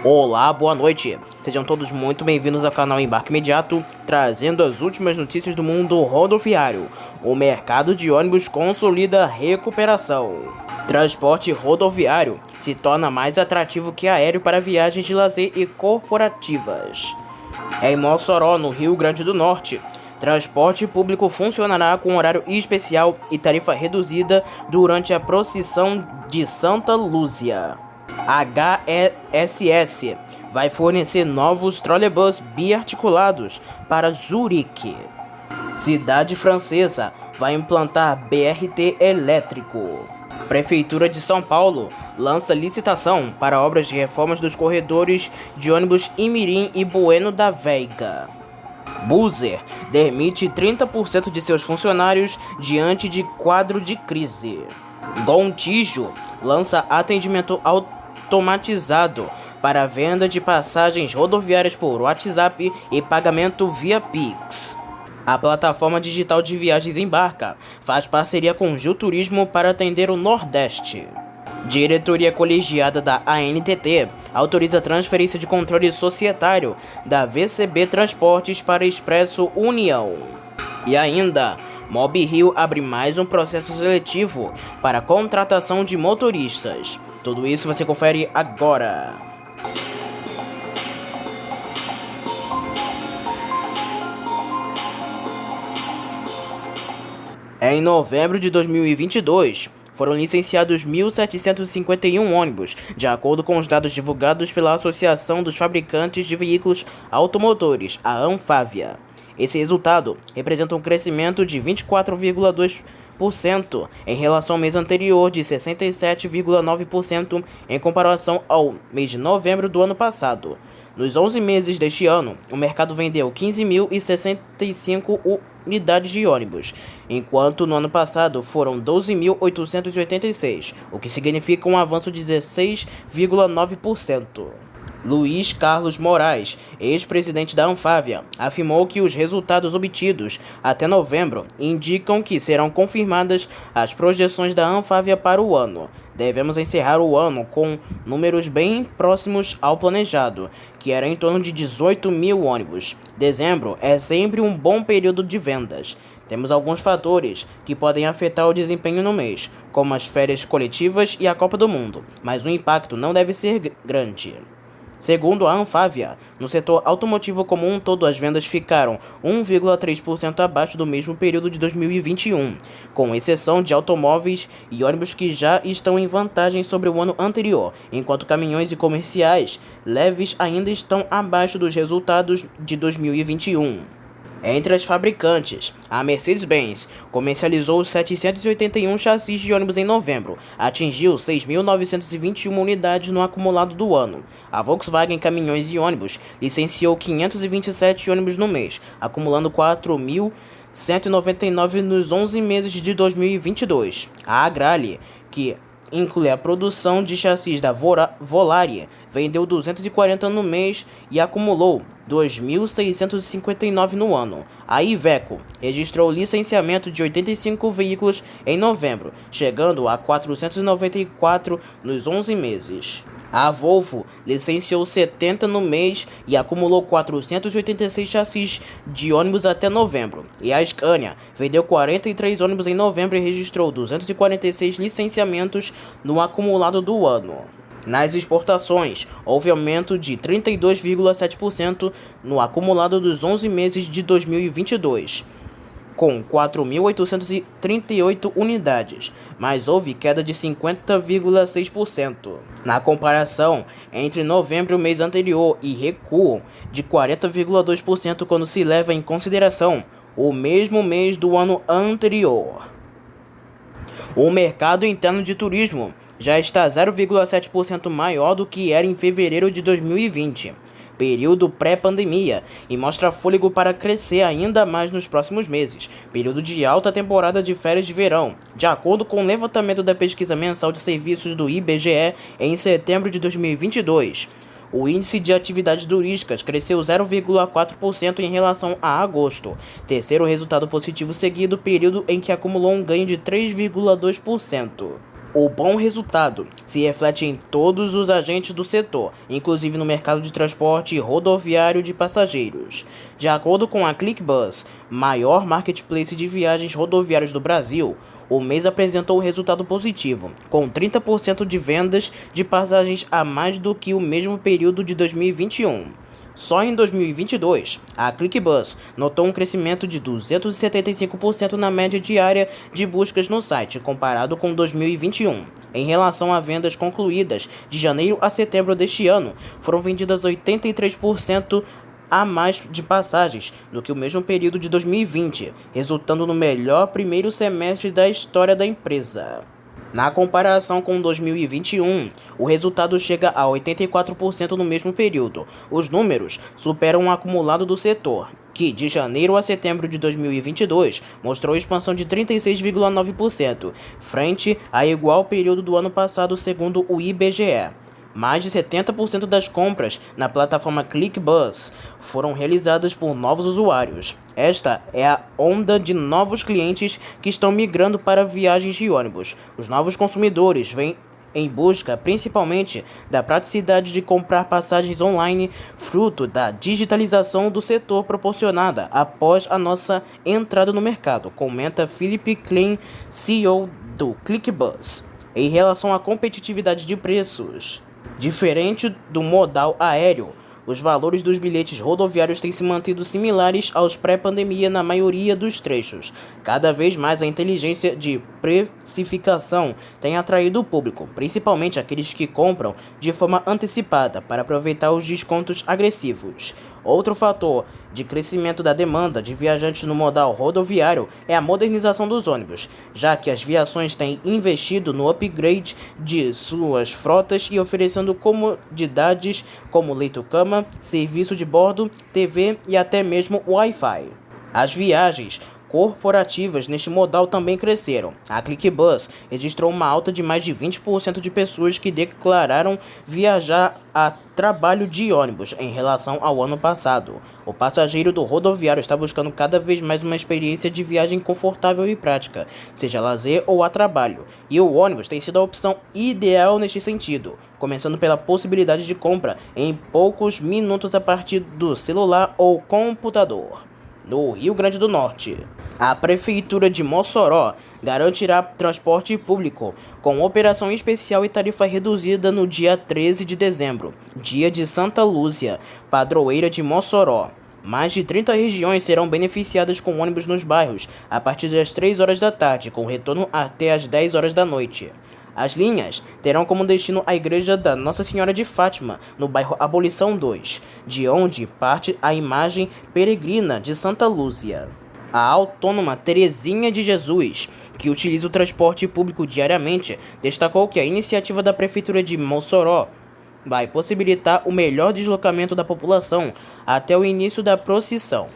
Olá, boa noite. Sejam todos muito bem-vindos ao canal Embarque Imediato, trazendo as últimas notícias do mundo rodoviário. O mercado de ônibus consolida recuperação. Transporte rodoviário se torna mais atrativo que aéreo para viagens de lazer e corporativas. Em Mossoró, no Rio Grande do Norte, transporte público funcionará com horário especial e tarifa reduzida durante a procissão de Santa Lúcia. HSS vai fornecer novos trolleybus biarticulados para Zurique. Cidade francesa vai implantar BRT elétrico. Prefeitura de São Paulo lança licitação para obras de reformas dos corredores de ônibus Imirim e Bueno da Veiga. Buser demite 30% de seus funcionários diante de quadro de crise. Gontijo lança atendimento automatizado para a venda de passagens rodoviárias por WhatsApp e pagamento via Pix. A plataforma digital de viagens Embarca faz parceria com Gil Turismo para atender o Nordeste. Diretoria colegiada da ANTT autoriza a transferência de controle societário da VCB Transportes para Expresso União. E ainda, Mob Rio abre mais um processo seletivo para contratação de motoristas. Tudo isso você confere agora. Em novembro de 2022, foram licenciados 1.751 ônibus, de acordo com os dados divulgados pela Associação dos Fabricantes de Veículos Automotores, a Anfávia. Esse resultado representa um crescimento de 24,2% em relação ao mês anterior, de 67,9% em comparação ao mês de novembro do ano passado. Nos 11 meses deste ano, o mercado vendeu 15.065 unidades de ônibus, enquanto no ano passado foram 12.886, o que significa um avanço de 16,9%. Luiz Carlos Moraes, ex-presidente da Anfávia, afirmou que os resultados obtidos até novembro indicam que serão confirmadas as projeções da Anfávia para o ano. Devemos encerrar o ano com números bem próximos ao planejado, que era em torno de 18 mil ônibus. Dezembro é sempre um bom período de vendas. Temos alguns fatores que podem afetar o desempenho no mês, como as férias coletivas e a Copa do Mundo, mas o impacto não deve ser grande. Segundo a Anfávia, no setor automotivo como um todo, as vendas ficaram 1,3% abaixo do mesmo período de 2021, com exceção de automóveis e ônibus que já estão em vantagem sobre o ano anterior, enquanto caminhões e comerciais leves ainda estão abaixo dos resultados de 2021. Entre as fabricantes, a Mercedes-Benz comercializou 781 chassis de ônibus em novembro, atingiu 6.921 unidades no acumulado do ano. A Volkswagen Caminhões e Ônibus licenciou 527 ônibus no mês, acumulando 4.199 nos 11 meses de 2022. A Agrale, que inclui a produção de chassis da Volare, vendeu 240 no mês e acumulou 2.659 no ano. A Iveco registrou licenciamento de 85 veículos em novembro, chegando a 494 nos 11 meses. A Volvo licenciou 70 no mês e acumulou 486 chassis de ônibus até novembro. E a Scania vendeu 43 ônibus em novembro e registrou 246 licenciamentos no acumulado do ano. Nas exportações, houve aumento de 32,7% no acumulado dos 11 meses de 2022, com 4.838 unidades, mas houve queda de 50,6% na comparação entre novembro e o mês anterior e recuo de 40,2% quando se leva em consideração o mesmo mês do ano anterior. O mercado interno de turismo já está 0,7% maior do que era em fevereiro de 2020. período pré-pandemia, e mostra fôlego para crescer ainda mais nos próximos meses, período de alta temporada de férias de verão, de acordo com o levantamento da pesquisa mensal de serviços do IBGE em setembro de 2022. O índice de atividades turísticas cresceu 0,4% em relação a agosto, terceiro resultado positivo seguido, período em que acumulou um ganho de 3,2%. O bom resultado se reflete em todos os agentes do setor, inclusive no mercado de transporte rodoviário de passageiros. De acordo com a ClickBus, maior marketplace de viagens rodoviárias do Brasil, o mês apresentou um resultado positivo, com 30% de vendas de passagens a mais do que o mesmo período de 2021. Só em 2022, a ClickBus notou um crescimento de 275% na média diária de buscas no site, comparado com 2021. Em relação a vendas concluídas, de janeiro a setembro deste ano, foram vendidas 83% a mais de passagens do que o mesmo período de 2020, resultando no melhor primeiro semestre da história da empresa. Na comparação com 2021, o resultado chega a 84% no mesmo período. Os números superam o acumulado do setor, que de janeiro a setembro de 2022 mostrou expansão de 36,9%, frente a igual período do ano passado, segundo o IBGE. Mais de 70% das compras na plataforma ClickBus foram realizadas por novos usuários. Esta é a onda de novos clientes que estão migrando para viagens de ônibus. Os novos consumidores vêm em busca principalmente da praticidade de comprar passagens online, fruto da digitalização do setor proporcionada após a nossa entrada no mercado, comenta Philip Klein, CEO do ClickBus. Em relação à competitividade de preços, diferente do modal aéreo, os valores dos bilhetes rodoviários têm se mantido similares aos pré-pandemia na maioria dos trechos. Cada vez mais a inteligência de precificação tem atraído o público, principalmente aqueles que compram de forma antecipada para aproveitar os descontos agressivos. Outro fator de crescimento da demanda de viajantes no modal rodoviário é a modernização dos ônibus, já que as viações têm investido no upgrade de suas frotas e oferecendo comodidades como leito-cama, serviço de bordo, TV e até mesmo Wi-Fi. As viagens corporativas neste modal também cresceram. A ClickBus registrou uma alta de mais de 20% de pessoas que declararam viajar a trabalho de ônibus em relação ao ano passado. O passageiro do rodoviário está buscando cada vez mais uma experiência de viagem confortável e prática, seja lazer ou a trabalho, e o ônibus tem sido a opção ideal neste sentido, começando pela possibilidade de compra em poucos minutos a partir do celular ou computador. No Rio Grande do Norte, a Prefeitura de Mossoró garantirá transporte público com operação especial e tarifa reduzida no dia 13 de dezembro, dia de Santa Lúcia, padroeira de Mossoró. Mais de 30 regiões serão beneficiadas com ônibus nos bairros a partir das 3 horas da tarde, com retorno até as 10 horas da noite. As linhas terão como destino a Igreja da Nossa Senhora de Fátima, no bairro Abolição 2, de onde parte a imagem peregrina de Santa Lúcia. A autônoma Terezinha de Jesus, que utiliza o transporte público diariamente, destacou que a iniciativa da Prefeitura de Mossoró vai possibilitar o melhor deslocamento da população até o início da procissão.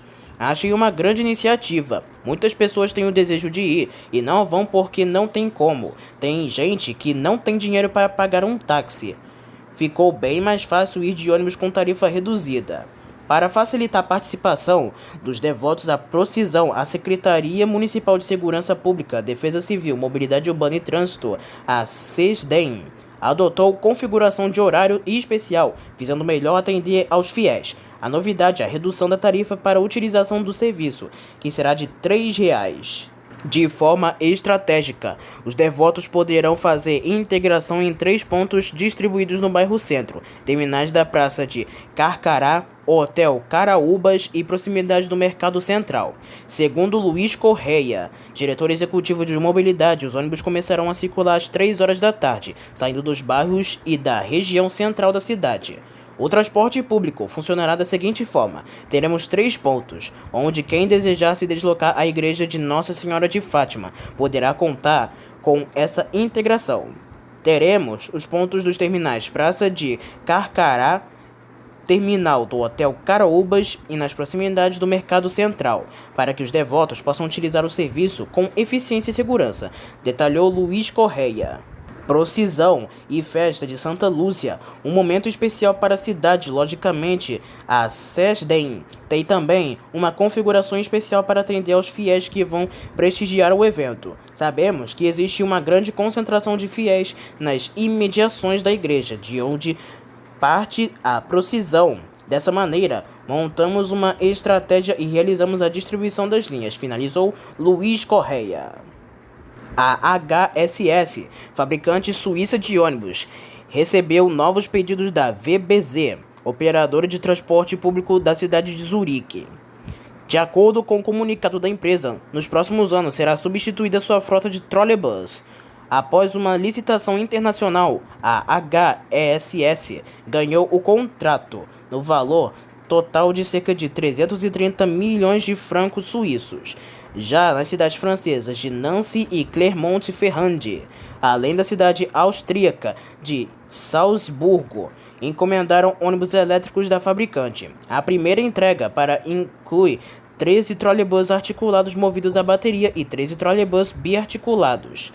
Achei uma grande iniciativa. Muitas pessoas têm o desejo de ir e não vão porque não tem como. Tem gente que não tem dinheiro para pagar um táxi. Ficou bem mais fácil ir de ônibus com tarifa reduzida. Para facilitar a participação dos devotos à procissão, a Secretaria Municipal de Segurança Pública, Defesa Civil, Mobilidade Urbana e Trânsito, a SESDEM, adotou configuração de horário especial, visando melhor atender aos fiéis. A novidade é a redução da tarifa para a utilização do serviço, que será de R$ 3. De forma estratégica, os devotos poderão fazer integração em 3 pontos distribuídos no bairro Centro, terminais da Praça de Carcará, Hotel Caraúbas e proximidade do Mercado Central. Segundo Luiz Correia, diretor executivo de mobilidade, os ônibus começarão a circular às 3 horas da tarde, saindo dos bairros e da região central da cidade. O transporte público funcionará da seguinte forma: teremos 3 pontos, onde quem desejar se deslocar à Igreja de Nossa Senhora de Fátima poderá contar com essa integração. Teremos os pontos dos terminais Praça de Carcará, terminal do Hotel Caraúbas e nas proximidades do Mercado Central, para que os devotos possam utilizar o serviço com eficiência e segurança, detalhou Luiz Correia. Procissão e festa de Santa Lúcia, um momento especial para a cidade, logicamente. A SESDEM tem também uma configuração especial para atender aos fiéis que vão prestigiar o evento. Sabemos que existe uma grande concentração de fiéis nas imediações da igreja, de onde parte a procissão. Dessa maneira, montamos uma estratégia e realizamos a distribuição das linhas, finalizou Luiz Correia. A HSS, fabricante suíça de ônibus, recebeu novos pedidos da VBZ, operadora de transporte público da cidade de Zurique. De acordo com o comunicado da empresa, nos próximos anos será substituída sua frota de trolleybus. Após uma licitação internacional, a HSS ganhou o contrato no valor total de cerca de 330 milhões de francos suíços. Já nas cidades francesas de Nancy e Clermont-Ferrand, além da cidade austríaca de Salzburgo, encomendaram ônibus elétricos da fabricante. A primeira entrega inclui 13 trolleybus articulados movidos a bateria e 13 trolleybus biarticulados.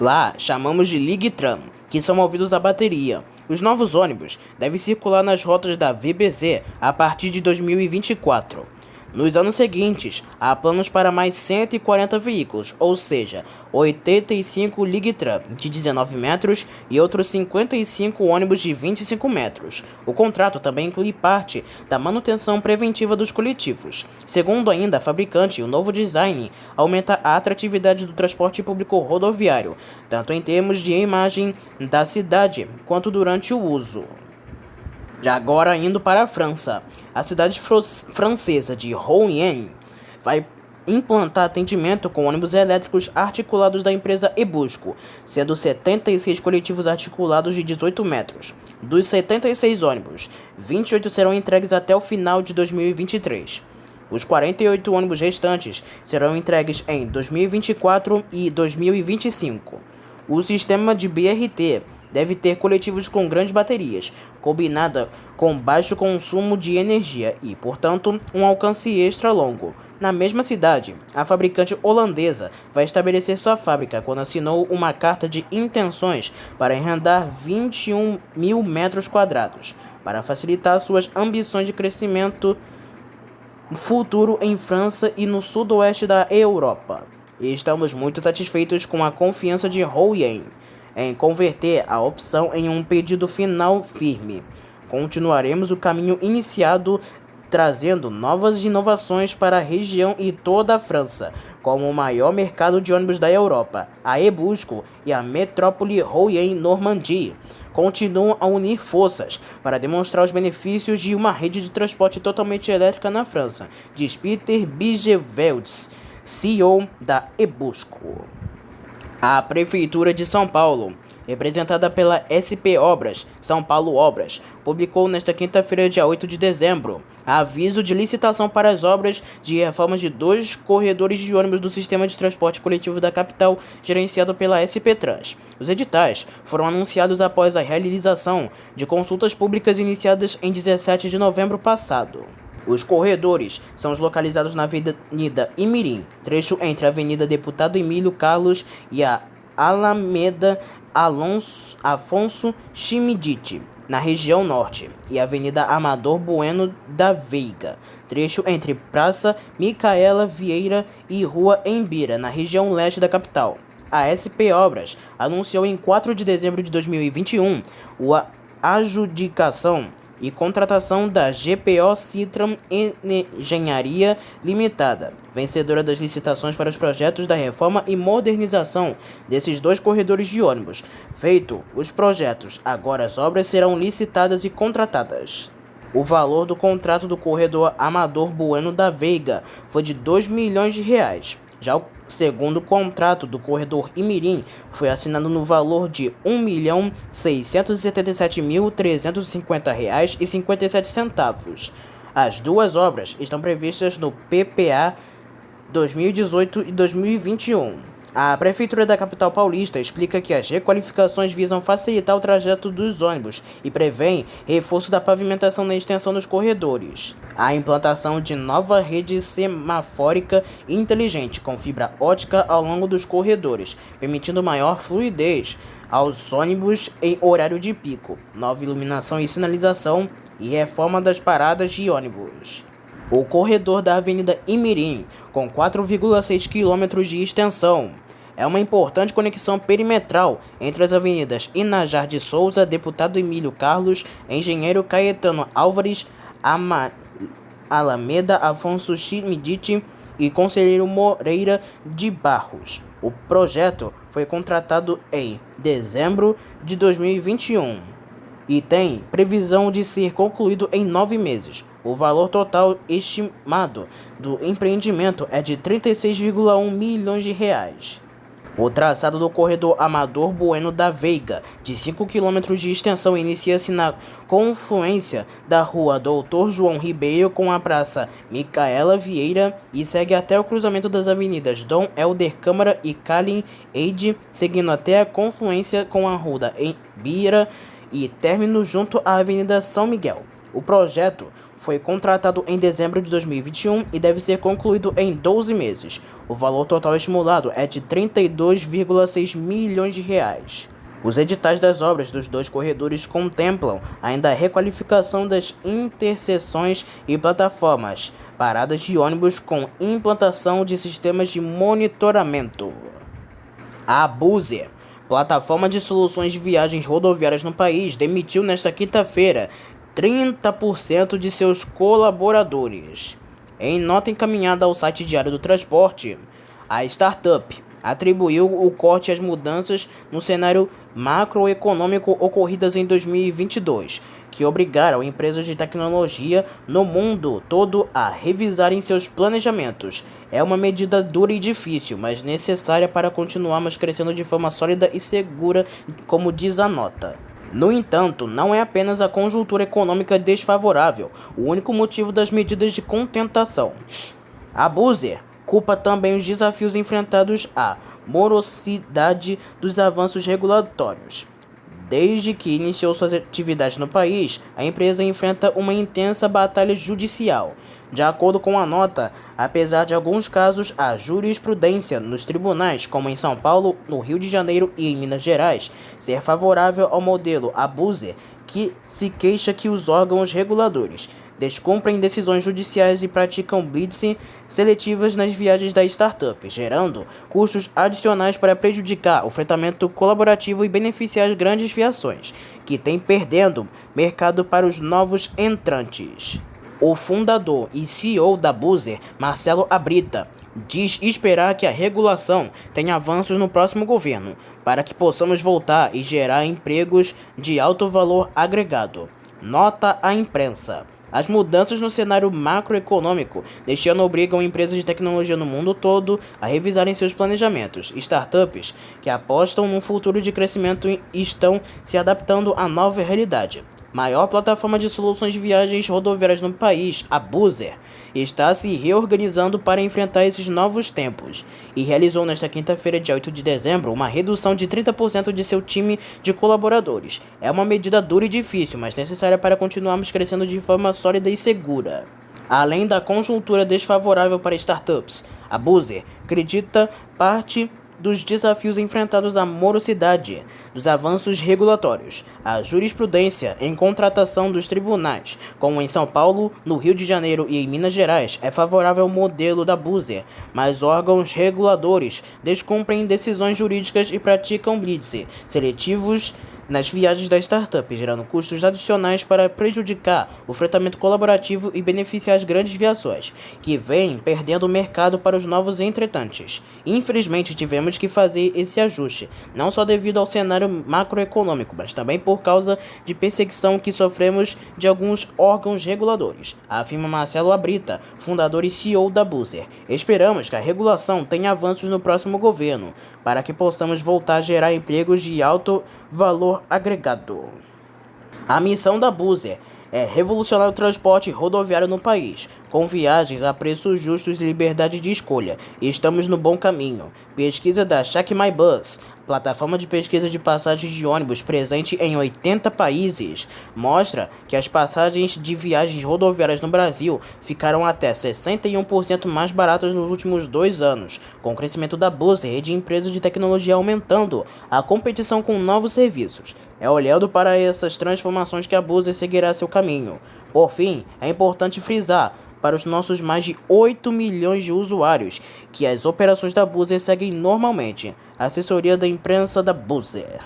Lá chamamos de Ligtram, que são movidos a bateria. Os novos ônibus devem circular nas rotas da VBZ a partir de 2024. Nos anos seguintes, há planos para mais 140 veículos, ou seja, 85 Ligtram de 19 metros e outros 55 ônibus de 25 metros. O contrato também inclui parte da manutenção preventiva dos coletivos. Segundo ainda a fabricante, o novo design aumenta a atratividade do transporte público rodoviário, tanto em termos de imagem da cidade quanto durante o uso. Já agora indo para a França, a cidade francesa de Rouen vai implantar atendimento com ônibus elétricos articulados da empresa Ebusco, sendo 76 coletivos articulados de 18 metros. Dos 76 ônibus, 28 serão entregues até o final de 2023. Os 48 ônibus restantes serão entregues em 2024 e 2025. O sistema de BRT deve ter coletivos com grandes baterias, combinada com baixo consumo de energia e, portanto, um alcance extra longo. Na mesma cidade, a fabricante holandesa vai estabelecer sua fábrica quando assinou uma carta de intenções para arrendar 21 mil metros quadrados, para facilitar suas ambições de crescimento futuro em França e no sudoeste da Europa. E estamos muito satisfeitos com a confiança de Rouen em converter a opção em um pedido final firme. Continuaremos o caminho iniciado, trazendo novas inovações para a região e toda a França, como o maior mercado de ônibus da Europa. A Ebusco e a metrópole Rouen-Normandie continuam a unir forças para demonstrar os benefícios de uma rede de transporte totalmente elétrica na França, diz Peter Bigevelds, CEO da Ebusco. A Prefeitura de São Paulo, representada pela SP Obras, São Paulo Obras, publicou nesta quinta-feira, dia 8 de dezembro, aviso de licitação para as obras de reformas de 2 corredores de ônibus do sistema de transporte coletivo da capital, gerenciado pela SP Trans. Os editais foram anunciados após a realização de consultas públicas iniciadas em 17 de novembro passado. Os corredores são os localizados na Avenida Imirim, trecho entre a Avenida Deputado Emílio Carlos e a Alameda Afonso Schmidt, na região norte, e a Avenida Amador Bueno da Veiga, trecho entre Praça Micaela Vieira e Rua Embira, na região leste da capital. A SP Obras anunciou em 4 de dezembro de 2021 a adjudicação e contratação da GPO Citram Engenharia Limitada, vencedora das licitações para os projetos da reforma e modernização desses 2 corredores de ônibus. Feito os projetos, agora as obras serão licitadas e contratadas. O valor do contrato do corredor Amador Bueno da Veiga foi de R$ 2 milhões. Já o segundo contrato do corredor Imirim foi assinado no valor de R$ 1.677.350,57. As 2 obras estão previstas no PPA 2018 e 2021. A Prefeitura da capital paulista explica que as requalificações visam facilitar o trajeto dos ônibus e prevêem reforço da pavimentação na extensão dos corredores. A implantação de nova rede semafórica inteligente com fibra ótica ao longo dos corredores, permitindo maior fluidez aos ônibus em horário de pico, nova iluminação e sinalização e reforma das paradas de ônibus. O corredor da Avenida Imirim, com 4,6 km de extensão, é uma importante conexão perimetral entre as avenidas Inajar de Souza, Deputado Emílio Carlos, Engenheiro Caetano Álvares, Alameda Afonso Schmidt e Conselheiro Moreira de Barros. O projeto foi contratado em dezembro de 2021 e tem previsão de ser concluído em 9 meses. O valor total estimado do empreendimento é de 36,1 milhões de reais. O traçado do corredor Amador Bueno da Veiga, de 5 km de extensão, inicia-se na confluência da rua Doutor João Ribeiro com a praça Micaela Vieira e segue até o cruzamento das avenidas Dom Helder Câmara e Kalim Eide, seguindo até a confluência com a rua Embira e término junto à Avenida São Miguel. O projeto foi contratado em dezembro de 2021 e deve ser concluído em 12 meses. O valor total estimulado é de 32,6 milhões de reais. Os editais das obras dos dois corredores contemplam ainda a requalificação das interseções e plataformas, paradas de ônibus com implantação de sistemas de monitoramento. A Buser, plataforma de soluções de viagens rodoviárias no país, demitiu nesta quinta-feira 30% de seus colaboradores. Em nota encaminhada ao site Diário do Transporte, a startup atribuiu o corte às mudanças no cenário macroeconômico ocorridas em 2022, que obrigaram empresas de tecnologia no mundo todo a revisarem seus planejamentos. É uma medida dura e difícil, mas necessária para continuarmos crescendo de forma sólida e segura, como diz a nota. No entanto, não é apenas a conjuntura econômica desfavorável o único motivo das medidas de contentação. A Buser culpa também os desafios enfrentados à morosidade dos avanços regulatórios. Desde que iniciou suas atividades no país, a empresa enfrenta uma intensa batalha judicial. De acordo com a nota, apesar de alguns casos, a jurisprudência nos tribunais, como em São Paulo, no Rio de Janeiro e em Minas Gerais, ser favorável ao modelo Abuser, que se queixa que os órgãos reguladores descumprem decisões judiciais e praticam blitzing seletivas nas viagens da startup, gerando custos adicionais para prejudicar o fretamento colaborativo e beneficiar as grandes fiações, que têm perdendo mercado para os novos entrantes. O fundador e CEO da Buser, Marcelo Abrita, diz esperar que a regulação tenha avanços no próximo governo, para que possamos voltar e gerar empregos de alto valor agregado. Nota à imprensa. As mudanças no cenário macroeconômico deste ano obrigam empresas de tecnologia no mundo todo a revisarem seus planejamentos. Startups que apostam num futuro de crescimento estão se adaptando à nova realidade. Maior plataforma de soluções de viagens rodoviárias no país, a Buser, está se reorganizando para enfrentar esses novos tempos e realizou nesta quinta-feira, dia 8 de dezembro, uma redução de 30% de seu time de colaboradores. É uma medida dura e difícil, mas necessária para continuarmos crescendo de forma sólida e segura. Além da conjuntura desfavorável para startups, a Buser acredita parte dos desafios enfrentados à morosidade dos avanços regulatórios, a jurisprudência em contratação dos tribunais, como em São Paulo, no Rio de Janeiro e em Minas Gerais, é favorável ao modelo da Buser, mas órgãos reguladores descumprem decisões jurídicas e praticam blitz seletivos nas viagens da startup, gerando custos adicionais para prejudicar o fretamento colaborativo e beneficiar as grandes viações, que vêm perdendo o mercado para os novos entretantes. Infelizmente, tivemos que fazer esse ajuste, não só devido ao cenário macroeconômico, mas também por causa de perseguição que sofremos de alguns órgãos reguladores, afirma Marcelo Abrita, fundador e CEO da Buser. Esperamos que a regulação tenha avanços no próximo governo, para que possamos voltar a gerar empregos de alto valor agregado. A missão da Buser é revolucionar o transporte rodoviário no país, com viagens a preços justos e liberdade de escolha. Estamos no bom caminho. Pesquisa da Check My Bus, plataforma de pesquisa de passagens de ônibus presente em 80 países, mostra que as passagens de viagens rodoviárias no Brasil ficaram até 61% mais baratas nos últimos 2 anos, com o crescimento da Bus e de empresas de tecnologia aumentando a competição com novos serviços. É olhando para essas transformações que a Bus seguirá seu caminho. Por fim, é importante frisar para os nossos mais de 8 milhões de usuários que as operações da Buzzer seguem normalmente. Assessoria da imprensa da Buzzer.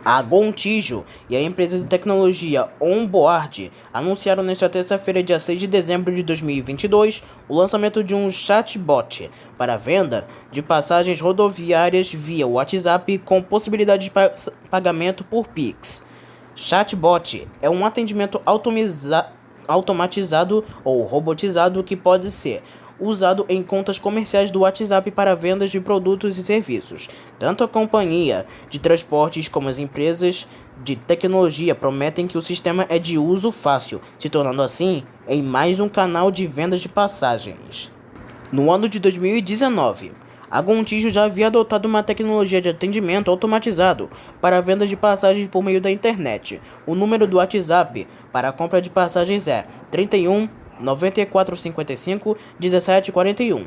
A Gontijo e a empresa de tecnologia Onboard anunciaram nesta terça-feira, dia 6 de dezembro de 2022, o lançamento de um chatbot para venda de passagens rodoviárias via WhatsApp com possibilidade de pagamento por Pix. Chatbot é um atendimento automatizado ou robotizado que pode ser usado em contas comerciais do WhatsApp para vendas de produtos e serviços. Tanto a companhia de transportes como as empresas de tecnologia prometem que o sistema é de uso fácil, se tornando assim em mais um canal de vendas de passagens. No ano de 2019, a Gontijo já havia adotado uma tecnologia de atendimento automatizado para a venda de passagens por meio da internet. O número do WhatsApp para a compra de passagens é 31 94 55 17 41.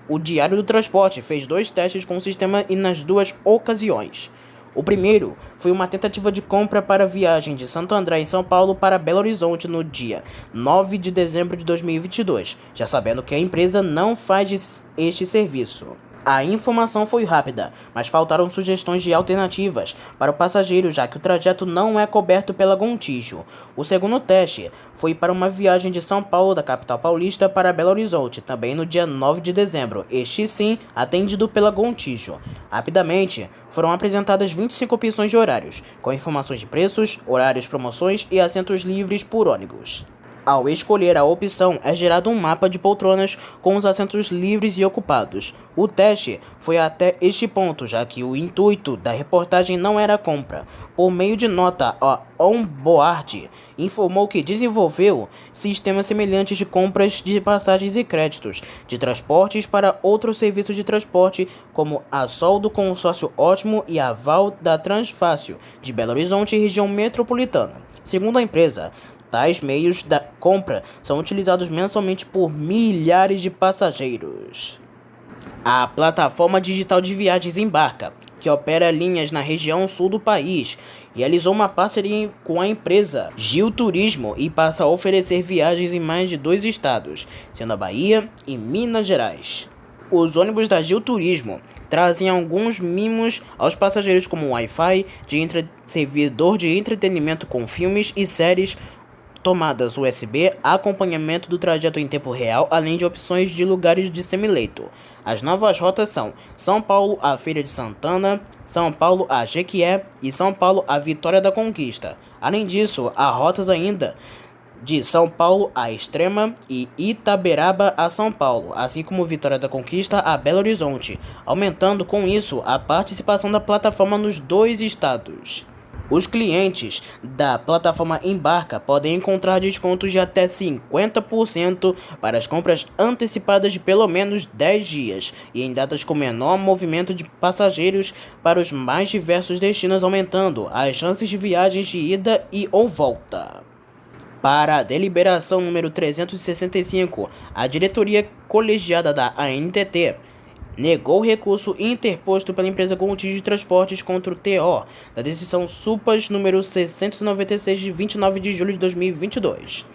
O Diário do Transporte fez 2 testes com o sistema e nas 2 ocasiões. O primeiro foi uma tentativa de compra para a viagem de Santo André em São Paulo para Belo Horizonte no dia 9 de dezembro de 2022, já sabendo que a empresa não faz este serviço. A informação foi rápida, mas faltaram sugestões de alternativas para o passageiro, já que o trajeto não é coberto pela Gontijo. O segundo teste foi para uma viagem de São Paulo, da capital paulista, para Belo Horizonte, também no dia 9 de dezembro, este sim atendido pela Gontijo. Rapidamente, foram apresentadas 25 opções de horários, com informações de preços, horários, promoções e assentos livres por ônibus. Ao escolher a opção, é gerado um mapa de poltronas com os assentos livres e ocupados. O teste foi até este ponto, já que o intuito da reportagem não era a compra. Por meio de nota, a Onboard informou que desenvolveu sistemas semelhantes de compras de passagens e créditos de transportes para outros serviços de transporte, como a Sol do Consórcio Ótimo e a Val da Transfácil, de Belo Horizonte e região metropolitana. Segundo a empresa, tais meios da compra são utilizados mensalmente por milhares de passageiros. A plataforma digital de viagens Embarca, que opera linhas na região sul do país, realizou uma parceria com a empresa Gil Turismo e passa a oferecer viagens em mais de 2 estados, sendo a Bahia e Minas Gerais. Os ônibus da Gil Turismo trazem alguns mimos aos passageiros, como Wi-Fi, servidor de entretenimento com filmes e séries, tomadas USB, acompanhamento do trajeto em tempo real, além de opções de lugares de semileito. As novas rotas são São Paulo a Feira de Santana, São Paulo a Jequié e São Paulo a Vitória da Conquista. Além disso, há rotas ainda de São Paulo a Extrema e Itaberaba a São Paulo, assim como Vitória da Conquista a Belo Horizonte, aumentando com isso a participação da plataforma nos 2 estados. Os clientes da plataforma Embarca podem encontrar descontos de até 50% para as compras antecipadas de pelo menos 10 dias e em datas com menor movimento de passageiros para os mais diversos destinos, aumentando as chances de viagens de ida e ou volta. Para a deliberação número 365, a diretoria colegiada da ANTT negou o recurso interposto pela empresa Gontijo de Transportes contra o TO da decisão SUPAS número 696 de 29 de julho de 2022.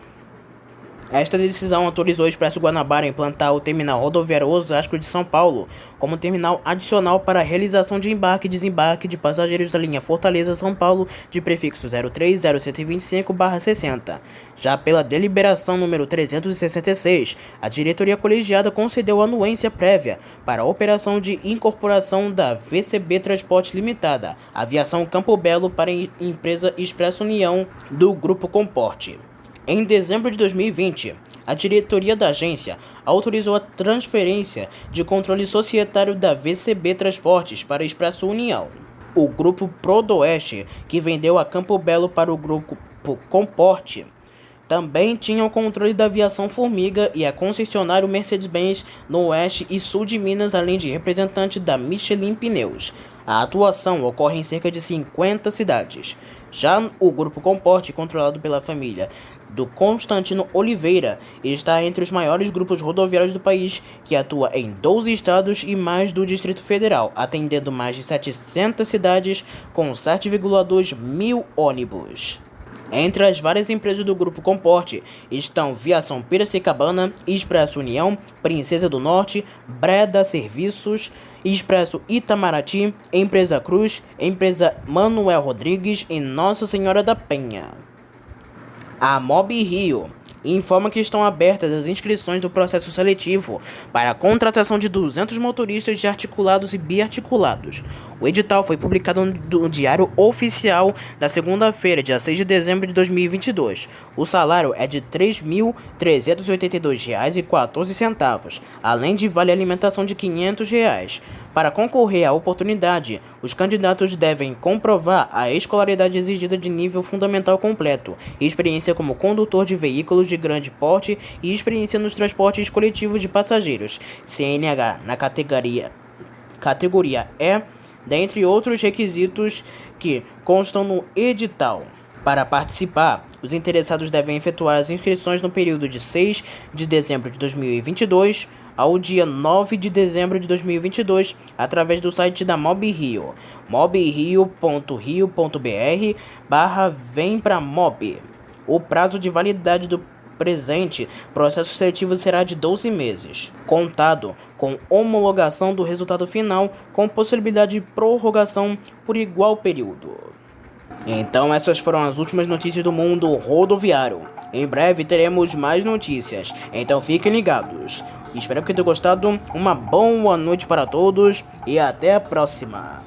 Esta decisão autorizou o Expresso Guanabara a implantar o terminal rodoviário Osasco de São Paulo como terminal adicional para a realização de embarque e desembarque de passageiros da linha Fortaleza-São Paulo de prefixo 030125/60. Já pela deliberação número 366, a diretoria colegiada concedeu anuência prévia para a operação de incorporação da VCB Transporte Limitada, Aviação Campo Belo, para a empresa Expresso União do Grupo Comporte. Em dezembro de 2020, a diretoria da agência autorizou a transferência de controle societário da VCB Transportes para a Expresso União. O grupo Prodoeste, que vendeu a Campo Belo para o grupo Comporte, também tinha o controle da aviação Formiga e a concessionária Mercedes-Benz no oeste e sul de Minas, além de representante da Michelin Pneus. A atuação ocorre em cerca de 50 cidades. Já o Grupo Comporte, controlado pela família do Constantino Oliveira, está entre os maiores grupos rodoviários do país, que atua em 12 estados e mais do Distrito Federal, atendendo mais de 700 cidades com 7,2 mil ônibus. Entre as várias empresas do Grupo Comporte estão Viação Piracicabana, Expresso União, Princesa do Norte, Breda Serviços, Expresso Itamaraty, Empresa Cruz, Empresa Manuel Rodrigues e Nossa Senhora da Penha. A Mob Rio informa que estão abertas as inscrições do processo seletivo para a contratação de 200 motoristas de articulados e biarticulados. O edital foi publicado no Diário Oficial da segunda-feira, dia 6 de dezembro de 2022. O salário é de R$ 3.382,14, além de vale alimentação de R$ 500. Para concorrer à oportunidade, os candidatos devem comprovar a escolaridade exigida de nível fundamental completo, experiência como condutor de veículos de grande porte e experiência nos transportes coletivos de passageiros, CNH na categoria E, dentre outros requisitos que constam no edital. Para participar, os interessados devem efetuar as inscrições no período de 6 de dezembro de 2022 ao dia 9 de dezembro de 2022, através do site da Mob Rio, mobrio.rio.br/vem-pra-mob. O prazo de validade do presente processo seletivo será de 12 meses, contado com homologação do resultado final, com possibilidade de prorrogação por igual período. Então essas foram as últimas notícias do mundo rodoviário. Em breve teremos mais notícias, então fiquem ligados. Espero que tenham gostado, uma boa noite para todos e até a próxima.